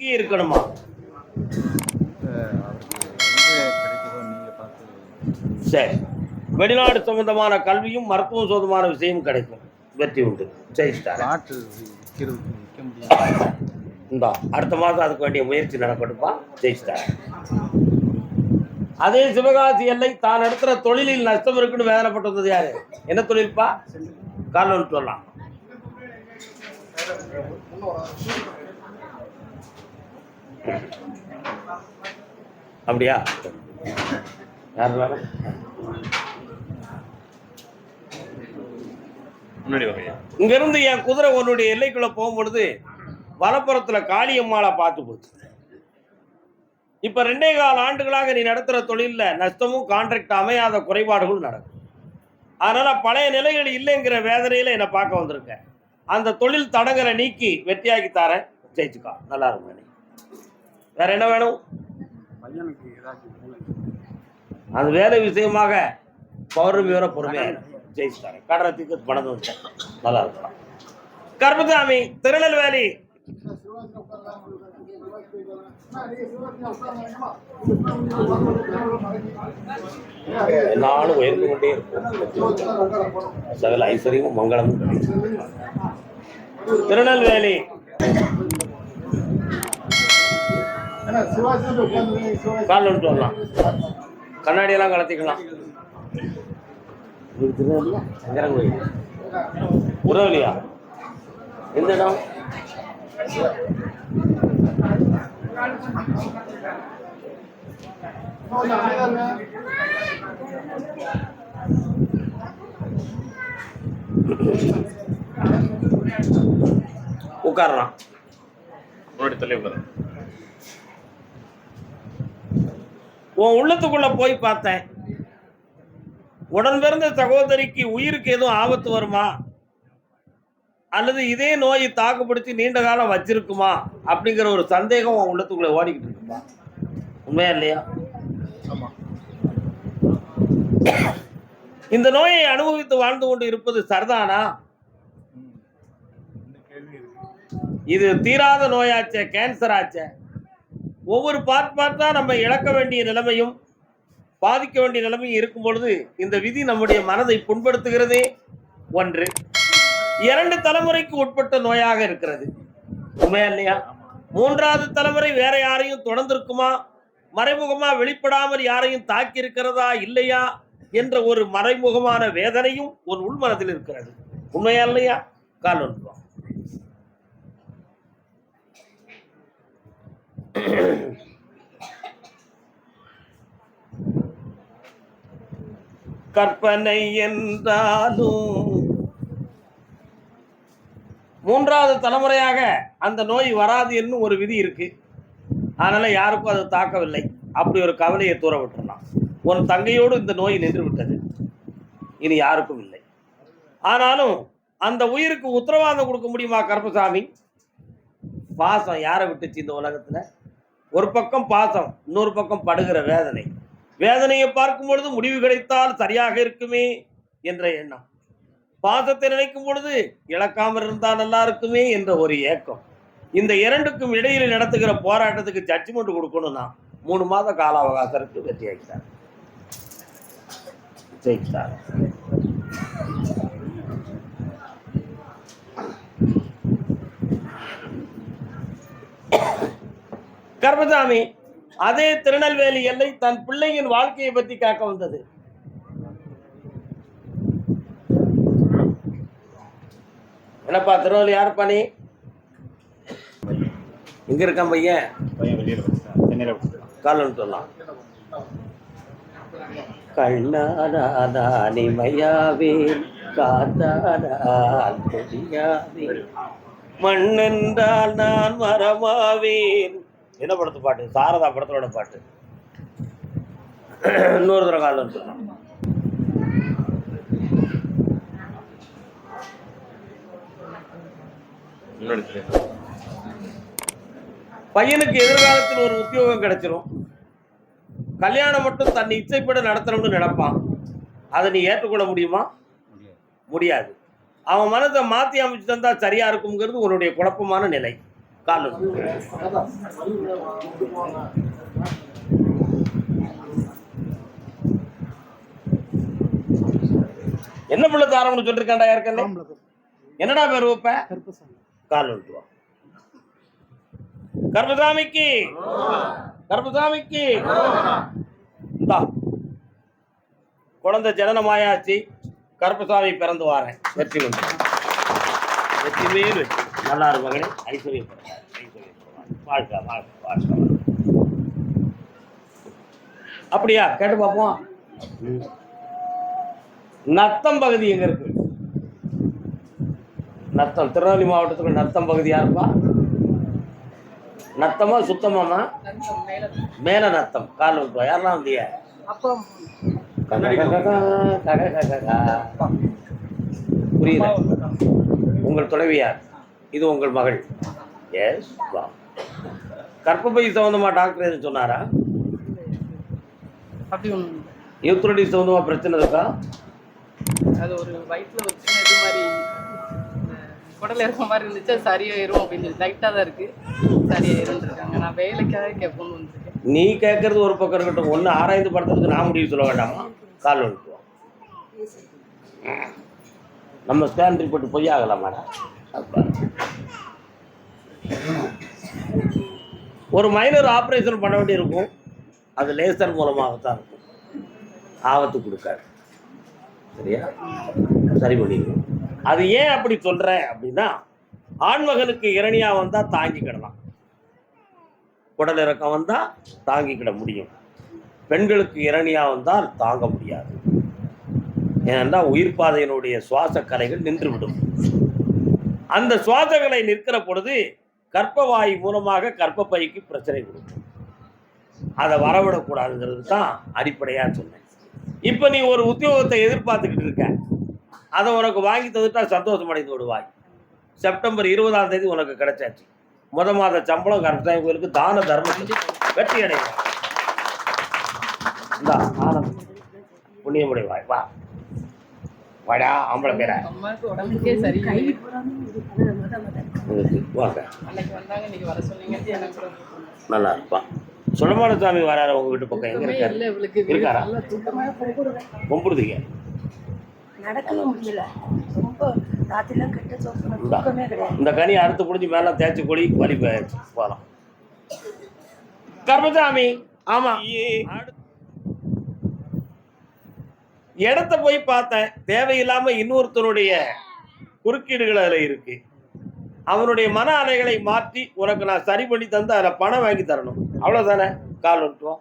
இருக்கணுமா? சரி, வெளிநாடு சம்பந்தமான கல்வியும் மருத்துவம் சொந்தமான விஷயமும் கிடைக்கும், வெற்றி உண்டு. இந்தா அடுத்த மாதம் அதுக்கு வேண்டிய முயற்சி நடக்கட்டுப்பா, ஜெயிச்சிட்டார். அதே சிவகாசி எல்லை தான் நடத்துற தொழிலில் நஷ்டம் இருக்குன்னு வேதனைப்பட்டு வந்தது யாரு? என்ன தொழில்ப்பா? கால்வன் சொல்லலாம். அப்படியா? இங்க இருந்து என் குதிரை உன்னுடைய எல்லைக்குள்ள போகும்பொழுது வலப்புறத்துல காளியம்மாளை பார்த்து போச்சு. இப்ப 2.25 ஆண்டுகளாக நீ நடத்துற தொழில நஷ்டமும் கான்ட்ராக்ட் அமையாத குறைபாடுகள் நடக்கும். அதனால பழைய நிலைகள் இல்லைங்கிற வேதனையில என்னை பார்க்க வந்திருக்க. அந்த தொழில் தடங்கரை நீக்கி வெற்றியாக்கி தாரேன், ஜெயிச்சுக்கா. நல்லா இருக்கும். வேற என்ன வேணும்? அது வேலை விஷயமாக பௌர்ணமி வர பொறுமையா ஜெயிச்சுட்டாரு. கடறதுக்கு பணம் வச்சேன், நல்லா இருக்கலாம். கருப்பசாமி, திருநெல்வேலி. நானும் உயர்ந்து கொண்டே இருக்கும், சகல ஐஸ்வர்யமும் மங்களமும் கிடைக்கும். திருநெல்வேலி. கால் வந்துட்டு வரலாம், கண்ணாடியெல்லாம் கலத்திக்கலாம். உறவுலையா? எந்த இடம்? உட்காரலாம். உன் உள்ளத்துக்குள்ள போய் பார்த்தேன். உடன் பிறந்த சகோதரிக்கு உயிருக்கு எதுவும் ஆபத்து வருமா, அல்லது இதே நோயை தாக்குப்படுத்தி நீண்ட காலம் வச்சிருக்குமா அப்படிங்கிற ஒரு சந்தேகம் உன் உள்ளத்துக்குள்ள ஓடிக்கிட்டு இருக்குமா? உண்மையா இல்லையா? இந்த நோயை அனுபவித்து வாழ்ந்து கொண்டு இருப்பது சரிதானா? இது தீராத நோயாச்சே, கேன்சர் ஆச்சே. ஒவ்வொரு பார்ட்டா நம்ம இழக்க வேண்டிய நிலைமையும் பாதிக்க வேண்டிய நிலைமையும் இருக்கும் பொழுது இந்த விதி நம்முடைய மனதை புண்படுத்துகிறதே ஒன்று. 2 தலைமுறைக்கு உட்பட்ட நோயாக இருக்கிறது, உண்மையா இல்லையா? 3வது தலைமுறை வேற யாரையும் தொடர்ந்திருக்குமா, மறைமுகமா வெளிப்படாமல் யாரையும் தாக்கி இருக்கிறதா இல்லையா என்ற ஒரு மறைமுகமான வேதனையும் ஒரு உள்மனத்தில் இருக்கிறது, உண்மையா இல்லையா? கால் ஒன்று. கற்பனை என்றாலும் 3வது தலைமுறையாக அந்த நோய் வராது என்னும் ஒரு விதி இருக்கு. அதனால யாருக்கும் அது தாக்கவில்லை. அப்படி ஒரு கவலையை தூர விட்டுறலாம். உன் தங்கையோடு இந்த நோய் நின்று விட்டது, இனி யாருக்கும் இல்லை. ஆனாலும் அந்த உயிருக்கு உத்தரவாதம் கொடுக்க முடியுமா கருப்பசாமி? பாசம் யாரை விட்டுச்சு இந்த உலகத்துல? ஒரு பக்கம் பாசம், இன்னொரு பக்கம் படுகிற வேதனை. வேதனையை பார்க்கும் பொழுது முடிவு கிடைத்தால் சரியாக இருக்குமே என்ற எண்ணம், பாசத்தை நினைக்கும் பொழுது இழக்காமல் இருந்தால் நல்லா இருக்குமே என்ற ஒரு ஏக்கம். இந்த 2க்கும் இடையில் நடத்துகிற போராட்டத்துக்கு ஜட்ஜ்மெண்ட் கொடுக்கணும்னா 3 மாத கால அவகாசம் இருக்கு. வெற்றியாகிட்டார், ஜெயிச்சார். கருப்பசாமி, அதே திருநெல்வேலி எல்லை தன் பிள்ளையின் வாழ்க்கையை பற்றி கேட்க வந்தது. என்னப்பா திருநெல்வேலி யாருப்பா நீ? எங்க இருக்கான் பையன்? காலன்னு சொல்லலாம். கண்ணானிமையாவே காத்தானால் கொடியாவே, மண்ணென்றால் நான் மரமாவேன். என்ன படத்து பாட்டு? சாரதா படத்தோட பாட்டு. இன்னொரு தடவை காலம் சொல்லலாம். பையனுக்கு எதிர்காலத்தில் ஒரு உத்தியோகம் கிடைச்சிடும். கல்யாணம் மட்டும் தன் இச்சைப்பட நடத்தணும்னு நினைப்பான். அதை நீ ஏற்றுக்கொள்ள முடியுமா? முடியாது. அவன் மனதை மாற்றி அமைச்சு தந்தா சரியா இருக்குங்கிறது உன்னுடைய குழப்பமான நிலை. கால் என்ன பிள்ளை தாரம்னு சொல்லிருக்காண்டா யாருக்கே? என்னடா பேர் வைப்ப? கால் வந்துட்டு கர்மசாமிக்கு கர்மசாமிக்கு இந்தா குழந்தை ஜனனமாயாச்சு. கருப்பசாமி பிறந்து வாரேன். வெற்றி கொண்டு வெற்றி மேல் வெற்றி. நல்லா இரு மகனே. ஐஸ்வர்யப்படுவார் ஐஸ்வர்யப்படுவார். வாழ்க்கை வாழ்க்கை வாழ்க்கை. அப்படியா? கேட்டு பார்ப்போம். நத்தம் பகுதி எங்க இருக்கு? நத்தம் திருநெல்வேலி மாவட்டத்துக்கு நத்தம் பகுதி யாருப்பா? நத்தமா சுத்தமாமா? மேல நத்தம். கால் வந்துவா. யாரெல்லாம் வந்திய? புரியல. உங்கள் துணைவியார், இது உங்கள் மகள். எஸ். கர்ப்பப்பை சம்பந்தமா டாக்டர் எதுவும் சொன்னாரா? யூத்ரடி சம்பந்தமா பிரச்சனை இருக்கா? அது ஒரு வயிற்றுல ஒரு சின்ன இது மாதிரி குடல் இறக்க மாதிரி இருந்துச்சு. அது சரியாயிரும் அப்படின்னு சொல்லி லைட்டாக தான் இருக்கு. சரியாயிரும்னு இருக்காங்க. நான் வேலைக்காக கேட்போம்னு வந்துருக்கேன். நீ கேட்கறது ஒரு பக்கம் இருக்கட்டும். ஒன்று ஆராய்ந்து படுத்துறதுக்கு நான் முடிவு சொல்ல வேண்டாமா? கால் வந்துக்குவோம். நம்ம ஸ்கேன் ரிப்போர்ட் பொய் ஆகலாமாடா? ஒரு மைனர் ஆப்ரேஷன் பண்ண வேண்டியிருக்கும். அது லேசர் மூலமாகத்தான் இருக்கும். ஆபத்து கொடுக்காது. சரியா? சரி பண்ணிடுவோம். அது ஏன் அப்படி சொல்கிறேன் அப்படின்னா, ஆண்மகனுக்கு இரணியாக வந்தால் தாங்கிக்கிடலாம். குடல் இறக்கம் வந்தால் தாங்கிக்கிட முடியும். பெண்களுக்கு இரணியாக வந்தால் தாங்க முடியாது. ஏனென்றால் உயிர் பாதையினுடைய சுவாச கலைகள் நின்றுவிடும். அந்த சுவாச கலை நிற்கிற பொழுது கர்ப்பவாயு மூலமாக கர்ப்பப்பைக்கு பிரச்சனை கொடுக்கும். அதை வரவிடக்கூடாதுங்கிறது தான் அடிப்படையாக சொன்னேன். இப்போ நீ ஒரு உத்தியோகத்தை எதிர்பார்த்துக்கிட்டு இருக்க. அதை உனக்கு வாங்கி தந்துட்டா சந்தோஷம் அடைந்து விடுவாய். செப்டம்பர் 20ஆம் தேதி உனக்கு கிடைச்சாச்சு. மாத சம்பளம் கருப்பசாமி கோயிலுக்கு தான தர்மம் வெற்றி அடைவாய். இந்த ஆனந்த் புண்ணியமுடைவாய். வா வாடா. ஆம்பளை பேரை அம்மாவுக்கு உடம்புக்கே சரி. வாங்க. அன்னைக்கு வந்தாங்க, இன்னைக்கு வர சொன்னீங்க. எனக்கு நல்லா இருப்பான். சுடமான சாமி வராரு உங்க வீட்டு பக்கம்? எங்க இருக்காரு? இருக்காரா? கும்பிடுதீங்க. இந்த கனி அறுத்து புடிஞ்சு மேல தேய்ச்சி கொடி வலி போகலாம். கர்மசாமி ஆமா, இடத்த போய் பார்த்தேன். தேவையில்லாம இன்னொருத்தனுடைய குறுக்கீடுகள் அதுல இருக்கு. அவனுடைய மன அலைகளை மாற்றி உனக்கு நான் சரி பண்ணி தந்து அதில் பணம் வாங்கி தரணும். அவ்வளவுதானே? கால் வந்துட்டோம்.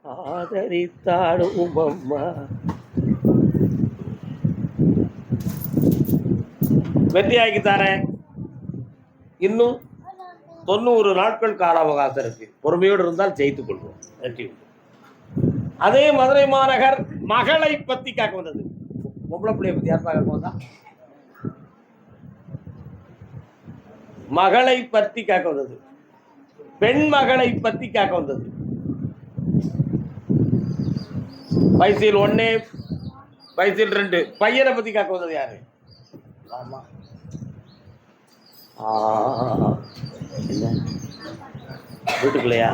ஆதரித்தாடும் அம்மா வெற்றியாக்கி தரேன். இன்னும் 90 நாட்கள் கால அவகாசம் இருக்கு. பொறுமையோடு இருந்தால் ஜெயித்துக் கொள்வோம். வெற்றி. அதே மதுரை மாநகர் மகளை பத்தி கேட்க வந்தது. பொம்பளை பிள்ளைய பத்தி யார் பார்க்க வந்தா? மகளை பத்தி கேட்க வந்தது. பெண் மகளை பத்தி கேட்க வந்தது. வயசில் 1 வயசில் 2 பையனை பத்தி கேட்க வந்தது யாரு? ஆமா. என்ன வீட்டுக்குள்ளையா?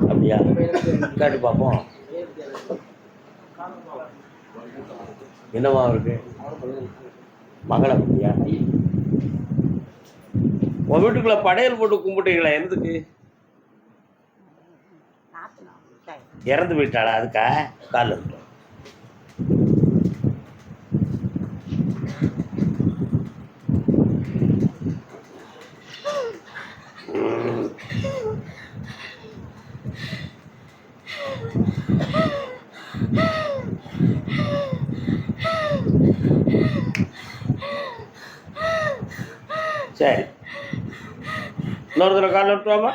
அப்படியா? கேட்டு பார்ப்போம். என்னவா இருக்கு? மகளை பத்தியா? உன் வீட்டுக்குள்ள படையல் போட்டு கும்பிட்டீங்களா? எதுக்கு? இறந்து போயிட்டாளா? அதுக்கா? கால் வந்துட்டோம். சரி, இன்னொரு தடவை கால் விட்டுருவாமா?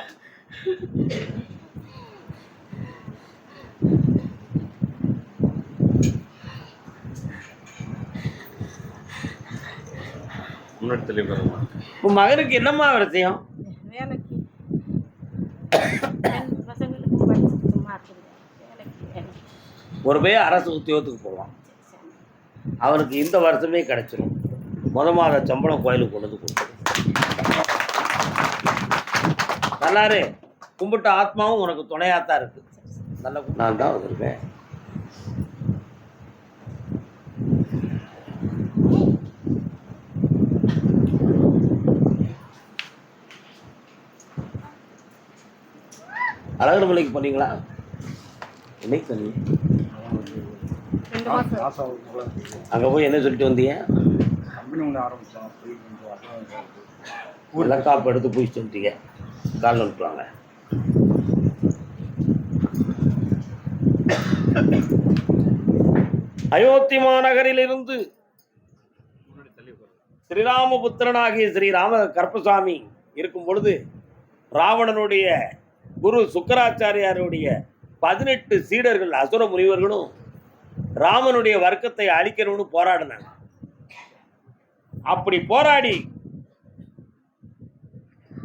உன் மகனுக்கு என்னம்மா விஷயம்? ஒரு பையன் அரசு உத்தியோகத்துக்கு போவான். அவனுக்கு இந்த வருஷமே கிடைச்சிடும். மாத சம்பளம் கோயிலுக்கு கொண்டு வந்து கொடுக்கும். நல்லாரு கும்பிட்ட ஆத்மாவும் உனக்கு துணையாத்தான் இருக்கு. நல்ல நான் தான் வந்திருக்கேன். அழகர் மலைக்கு போனீங்களா? என்னைக்கு தண்ணி அங்கே போய் என்ன சொல்லிட்டு வந்தீங்க? இலக்காப்பு எடுத்து பூச்சிட்டு வந்துட்டீங்க. கால் அனுப்புவாங்க. அயோத்தி மாநகரிலிருந்து ஸ்ரீராமபுத்திரனாகிய ஸ்ரீராம கருப்பசாமி இருக்கும் பொழுது ராவணனுடைய குரு சுக்கராச்சாரியாருடைய 18 சீடர்கள் அசுர முனிவர்களும் ராமனுடைய வர்க்கத்தை அழிக்கணும்னு போராடினாங்க. அப்படி போராடி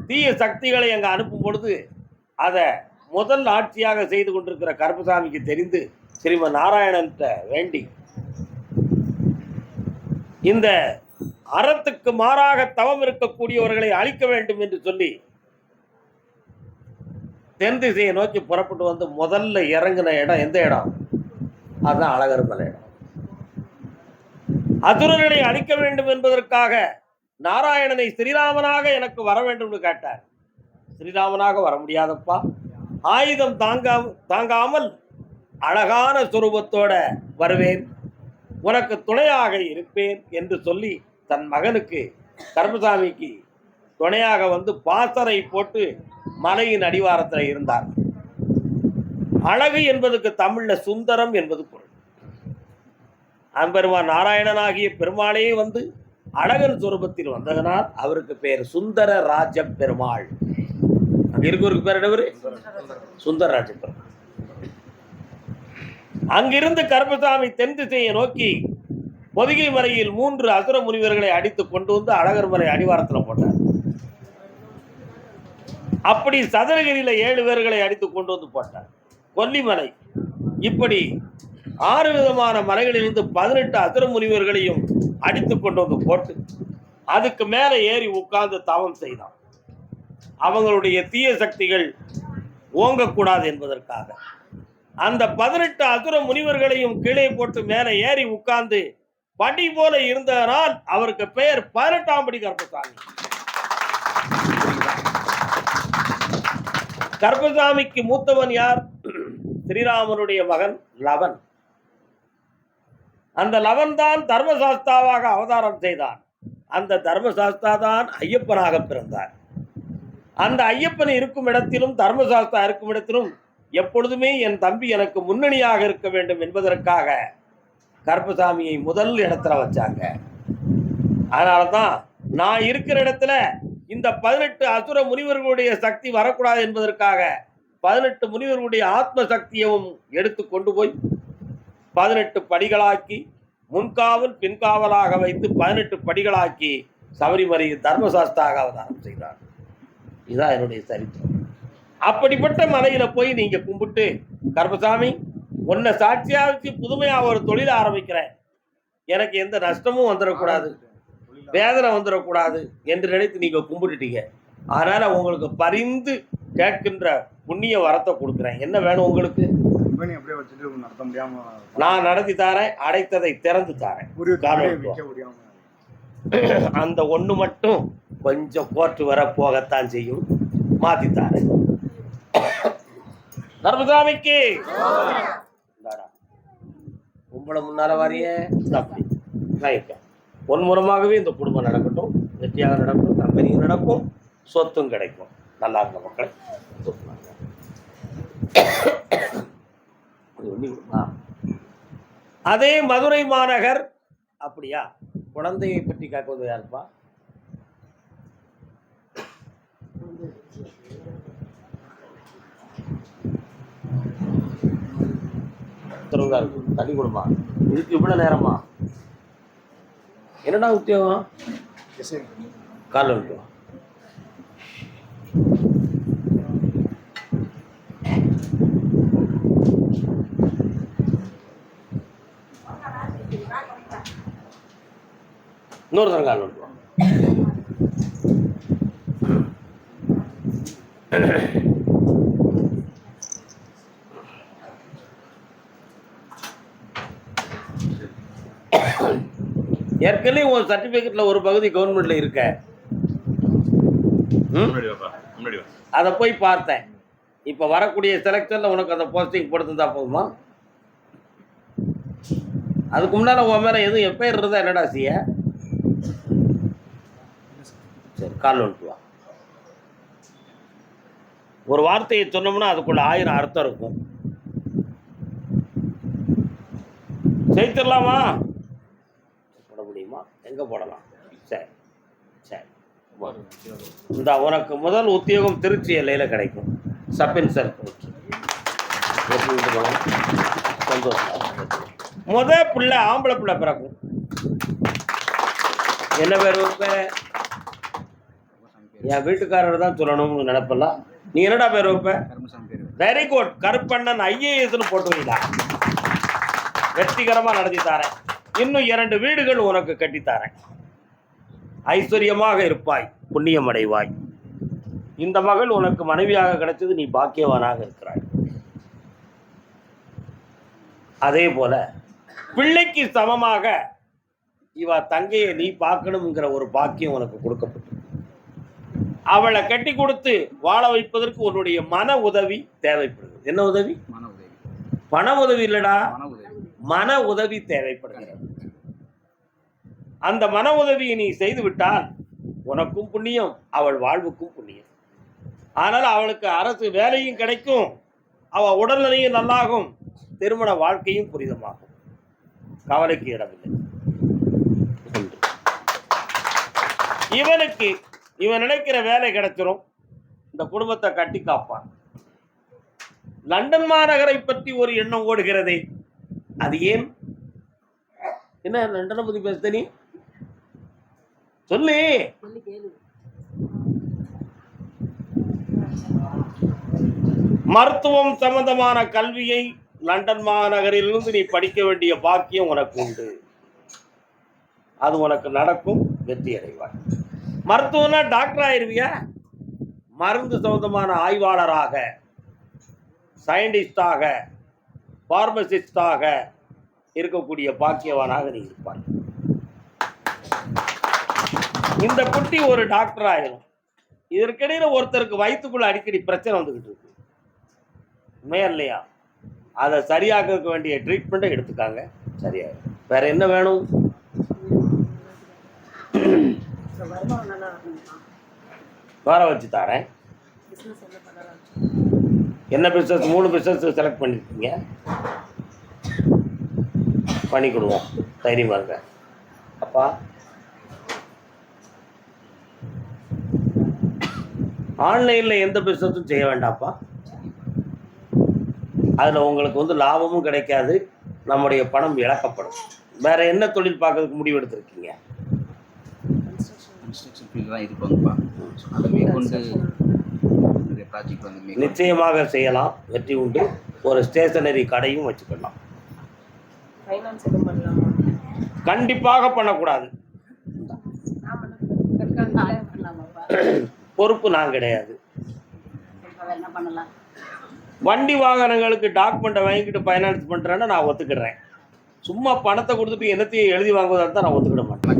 தீய சக்திகளை அங்க அனுப்பும் பொழுது அதை முதல் ஆட்சியாக செய்து கொண்டிருக்கிற கருப்பசாமிக்கு தெரிந்து ஸ்ரீமன் நாராயணன்கிட்ட வேண்டி இந்த அறத்துக்கு மாறாக தவம் இருக்கக்கூடியவர்களை அழிக்க வேண்டும் என்று சொல்லி தென் திசையை நோக்கி புறப்பட்டு வந்து முதல்ல இறங்கின இடம் எந்த இடம்? அதுதான் அழகர் மலை இடம். அசுரர்களை அழிக்க வேண்டும் என்பதற்காக நாராயணனை ஸ்ரீராமனாக எனக்கு வர வேண்டும் என்று கேட்டார். ஸ்ரீராமனாக வர முடியாதப்பா, ஆயுதம் தாங்காமல் அழகான சுரூபத்தோட வருவேன், உனக்கு துணையாக இருப்பேன் என்று சொல்லி தன் மகனுக்கு கருப்பசாமிக்கு துணையாக வந்து பாசறை போட்டு மலையின் அடிவாரத்தில் இருந்தார். அழகு என்பதுக்கு தமிழ்ல சுந்தரம் என்பது பொருள். அன்பெருமான் நாராயணனாகிய பெருமாளே வந்து அழகன் சுரூபத்தில் வந்ததனால் அவருக்கு பேர் சுந்தர ராஜ பெருமாள். அங்க இருக்கவருக்கு பேர் என்னவரு? சுந்தர ராஜ பெருமாள். அங்கிருந்து கருப்பசாமி தென் திசையை நோக்கி பொதிகை மலையில் 3 அசுர முனிவர்களை அடித்து கொண்டு வந்து அழகர் மலை அடிவாரத்தில் போட்டார். அப்படி சதுரகிரியில 7 பேர்களை அடித்து கொண்டு வந்து போட்டார். கொல்லிமலை, இப்படி 6 விதமான மலைகளிலிருந்து 18 அசுர முனிவர்களையும் அடித்து கொண்டு வந்து போட்டு அதுக்கு மேல ஏறி உட்கார்ந்து தவம் செய்தான். அவங்களுடைய தீய சக்திகள் ஓங்கக்கூடாது என்பதற்காக அந்த 18 அசுர முனிவர்களையும் கீழே போட்டு மேலே ஏறி உட்கார்ந்து படி போல இருந்ததனால் அவருக்கு பெயர் 18ஆம் படி கருப்பசாமி. கருப்பசாமிக்கு மூத்தவன் யார்? ஸ்ரீராமனுடைய மகன் லவன். அந்த லவன் தான் தர்மசாஸ்தாவாக அவதாரம் செய்தான். அந்த தர்மசாஸ்தா தான் ஐயப்பனாக பிறந்தார். அந்த ஐயப்பன் இருக்கும் இடத்திலும் தர்மசாஸ்தா இருக்கும் இடத்திலும் எப்பொழுதுமே என் தம்பி எனக்கு முன்னணியாக இருக்க வேண்டும் என்பதற்காக கருப்பசாமியை முதல் இடத்துல வச்சாங்க. அதனாலதான் நான் இருக்கிற இடத்துல இந்த 18 அசுர முனிவர்களுடைய சக்தி வரக்கூடாது என்பதற்காக 18 முனிவர்களுடைய ஆத்ம சக்தியவும் எடுத்து கொண்டு போய் 18 படிகளாக்கி முன்காவல் பின்காவலாக வைத்து 18 படிகளாக்கி சபரிமலையில் தர்மசாஸ்தாக அவதாரம் செய்தார். இதுதான் என்னுடைய சரித்திரம். அப்படிப்பட்ட மலையில போய் நீங்க கும்பிட்டு, கருப்பசாமி உன்னை சாட்சியா வச்சு புதுமையா ஒரு தொழில் ஆரம்பிக்கிறேன், எனக்கு எந்த நஷ்டமும் வந்துடக்கூடாது, வேதனை வந்துடக்கூடாது என்று நினைத்து நீங்க கும்பிட்டுட்டீங்க. அதனால உங்களுக்கு பரிந்து கேட்கின்ற புண்ணிய வரத்தை கொடுக்குறேன். என்ன வேணும் உங்களுக்கு? நான் நடத்தி தாரேன், அடைத்ததை திறந்து தாரேன். அந்த ஒண்ணு மட்டும் கொஞ்சம் கோர்ட்டு வர போகத்தான் செய்யும், மாத்தி தாரேன். கருப்பசாமிக்கு உங்களை முன்னால வாரிய பொன்முறமாகவே இந்த குடும்பம் நடக்கட்டும், வெற்றியாக நடக்கும், கம்பெனியும் நடக்கும், சொத்தும் கிடைக்கும். நல்லா இருந்த மக்களை அதே மதுரை மாநகர். அப்படியா? குழந்தையை பற்றி கேட்பது யாருப்பா? தண்ணி கொடுமா. இதுக்கு இவ்வளவு நேரமா? என்னடா உத்தியோகம்? காலைல விட்டுவா. இன்னொரு தரம் கால் விட்டுவா. ஏற்கனவே ஒரு சர்டிபிகேட்ல ஒரு பகுதி கவர்மெண்ட்ல இருக்க, அதை போய் பார்த்தேன். இப்ப வரக்கூடிய செலக்ஷன்ல உனக்கு அந்த போஸ்டிங் கொடுத்துருந்தா போதுமா? அதுக்கு முன்னால உன் மேல எதுவும் எஃப்ஐஆர் இருந்தா என்னடா செய்ய? சரி, கால் வந்துட்டு வா. ஒரு வார்த்தையை சொன்னோம்னா அதுக்குள்ள 1000 அர்த்தம் இருக்கும். ஜெயிச்சிடலாமா? போட முடியுமா? எங்க போடலாம்? சரி சரி, இந்த உனக்கு முதல் உத்தியோகம் திருச்சி எல்லையில கிடைக்கும். Sub inspector. சந்தோஷம். முதல் பிள்ளை ஆம்பளை பிள்ளை பிறக்கும். என்ன பேர் வைப்ப? என் வீட்டுக்காரர் தான் சொல்லணும்னு நினைப்பலாம். நீ என்னடா பேர் வைப்ப? Very good. கருப்பண்ணன் ஐஏஎஸ்ன்னு போட்டு வைடா. வெற்றிகரமா நடத்தி தாரேன். இன்னும் 2 வீடுகள் உனக்கு கட்டித்தாரேன். ஐஸ்வர்யமாக இருப்பாய், புண்ணியம் அடைவாய். இந்த மகள் உனக்கு மனைவியாக கிடைச்சது, நீ பாக்கியவானாக இருக்கிறாய். அதே போல பிள்ளைக்கு சமமாக இவ தங்கையை நீ பார்க்கணுங்கிற ஒரு பாக்கியம் உனக்கு கொடுக்கப்பட்டு, அவளை கட்டி கொடுத்து வாழ வைப்பதற்கு உன்னுடைய மன உதவி தேவைப்படுகிறது. என்ன உதவி? பண உதவி இல்லடா, மன உதவி தேவைப்படுகிறது. அந்த மன உதவியை நீ செய்து விட்டால் உனக்கும் புண்ணியம், அவள் வாழ்வுக்கும் புண்ணியம். ஆனால் அவளுக்கு அரசு வேலையும் கிடைக்கும், அவள் உடல்நிலையும் நல்லாகும், திருமண வாழ்க்கையும் புரிதமாகும். கவலைக்கு இடமில்லை. இவனுக்கு இவன் நினைக்கிற வேலை கிடைச்சிரும், இந்த குடும்பத்தை கட்டி காப்பான். லண்டன் மாநகரை பற்றி ஒரு எண்ணம் ஓடுகிறதே, அது ஏன்? என்ன லண்டனை பத்தி பேசுத நீ? சொல்லு. மருத்துவம் சம்பந்தமான கல்வியை லண்டன் மாநகரிலிருந்து நீ படிக்க வேண்டிய பாக்கியம் உனக்கு உண்டு. அது உனக்கு நடக்கும், வெற்றி அடைவாய். மருத்துவம்னா டாக்டர் ஆயிருவியா? மருந்து சம்பந்தமான ஆய்வாளராக, சயின்டிஸ்டாக, பார்மசிஸ்டாக இருக்கக்கூடிய பாக்கியவானாக நீ இருப்பாய். இந்த குட்டி ஒரு டாக்டர் ஆயிரும். இதற்கிடையில ஒருத்தருக்கு வயிற்றுக்குள்ள அடிக்கடி பிரச்சனை வந்துகிட்டு இருக்கு, உண்மையா இல்லையா? அதை சரியாக வேண்டிய ட்ரீட்மெண்ட்டை எடுத்துக்காங்க, சரியாயிடும். வேற என்ன வேணும்? வர வச்சு தரேன். என்ன பிஸ்னஸ்? 3 பிஸ்னஸ் செலக்ட் பண்ணிருக்கீங்க, பண்ணி கொடுவோம். தைரியமா இருக்க அப்பா. ஆன்லைன்ல எந்த பிஸ்னஸும் செய்ய வேண்டாம்ப்பா. அதில் உங்களுக்கு லாபமும் கிடைக்காது, நம்முடைய பணம் இழக்கப்படும். வேற என்ன தொழில் பார்க்கறதுக்கு முடிவு எடுத்திருக்கீங்க? நிச்சயமாக செய்யலாம், வெற்றி உண்டு. ஒரு ஸ்டேஷனரி கடையும் வச்சுக்கலாம். கண்டிப்பாக பண்ணக்கூடாது, பொறுப்பு நான் கிடையாது. வண்டி வாகனங்களுக்கு டாக்குமெண்ட்டை வாங்கிட்டு ஃபைனான்ஸ் பண்ணுறேன்னா நான் ஒத்துக்கிடுறேன். சும்மா பணத்தை கொடுத்துட்டு என்னத்தையும் எழுதி வாங்குவதாக தான் நான் ஒத்துக்கிட மாட்டேன்.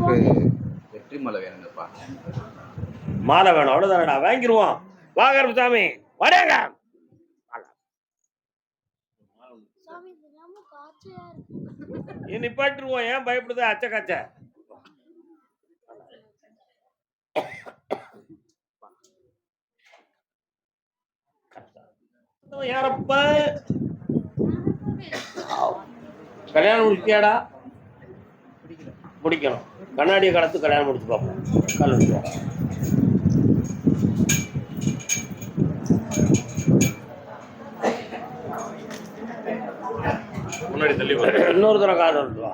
வெற்றி மாலை வேணுங்கப்பா. மாலை வேணும், அவ்வளோதானடா, வாங்கிடுவோம். வாங்க சாமி, வரையாங்க. நிப்பாட்டிருவோம், ஏன் பயப்படுது? அச்ச காச்ச யாரப்ப கல்யாணம் முடிச்சியாடா? முடிக்கணும். கண்ணாடியை கடத்து கல்யாணம் முடிச்சு பார்ப்போம். கல்யாணம் முன்னாடி தள்ளி இன்னொரு தடவை கார் வந்துடுவா.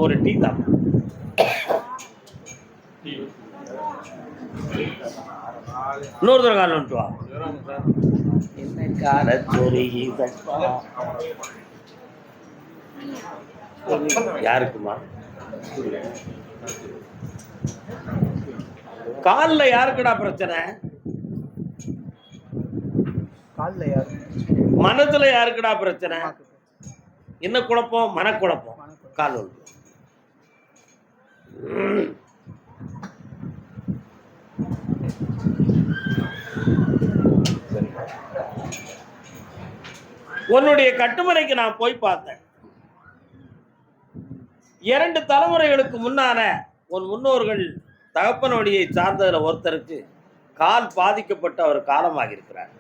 ஒரு டீ தான். இன்னொரு தடவை கார் வந்துட்டு வா. என்ன கார சொரி யாருக்குமா? காலில் யாருக்குடா பிரச்சனை? காலில் யாரு? மனசுல யாருக்குடா பிரச்சனை? அம்மாக்கு. என்ன குழப்பம்? மனக்குழப்பம். கால் வலி. உன்னுடைய கட்டுமனைக்கு நான் போய் பார்த்தேன். 2 தலைமுறைகளுக்கு முன்னால உன் முன்னோர்கள் தகப்பன் வழியை சார்ந்ததுல ஒருத்தருக்கு கால் பாதிக்கப்பட்டு அவர் காலமாக இருக்கிறார்.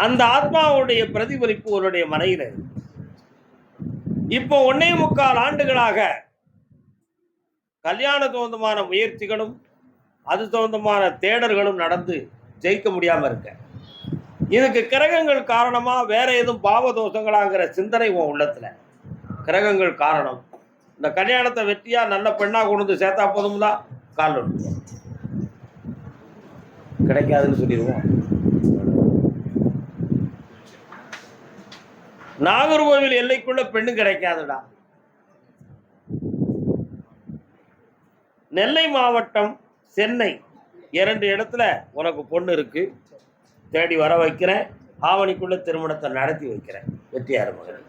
அந்த ஆத்மாவுடைய பிரதிபலிப்பு உன்னுடைய மனையில இப்போ 1.25 ஆண்டுகளாக கல்யாண சம்பந்தமான முயற்சிகளும் அது சம்பந்தமான தேடல்களும் நடந்து ஜெயிக்க முடியாம இருக்க. இதுக்கு கிரகங்கள் காரணமா, வேற எதுவும் பாவதோஷங்களாங்கிற சிந்தனை உன் உள்ளத்துல. கிரகங்கள் காரணம். இந்த கல்யாணத்தை வெற்றியா நல்ல பெண்ணா கொண்டு வந்து சேர்த்தா போதும்லாம் கால் வலி. கிடைக்காதுன்னு சொல்லிடுவோம். நாகர்கோவில் எல்லைக்குள்ள பெண்ணு கிடைக்காதுடா. நெல்லை மாவட்டம், சென்னை 2 இடத்துல உனக்கு பொண்ணு இருக்கு. தேடி வர வைக்கிறேன். ஆவணிக்குள்ள திருமணத்தை நடத்தி வைக்கிறேன். வெற்றியார் மகன்.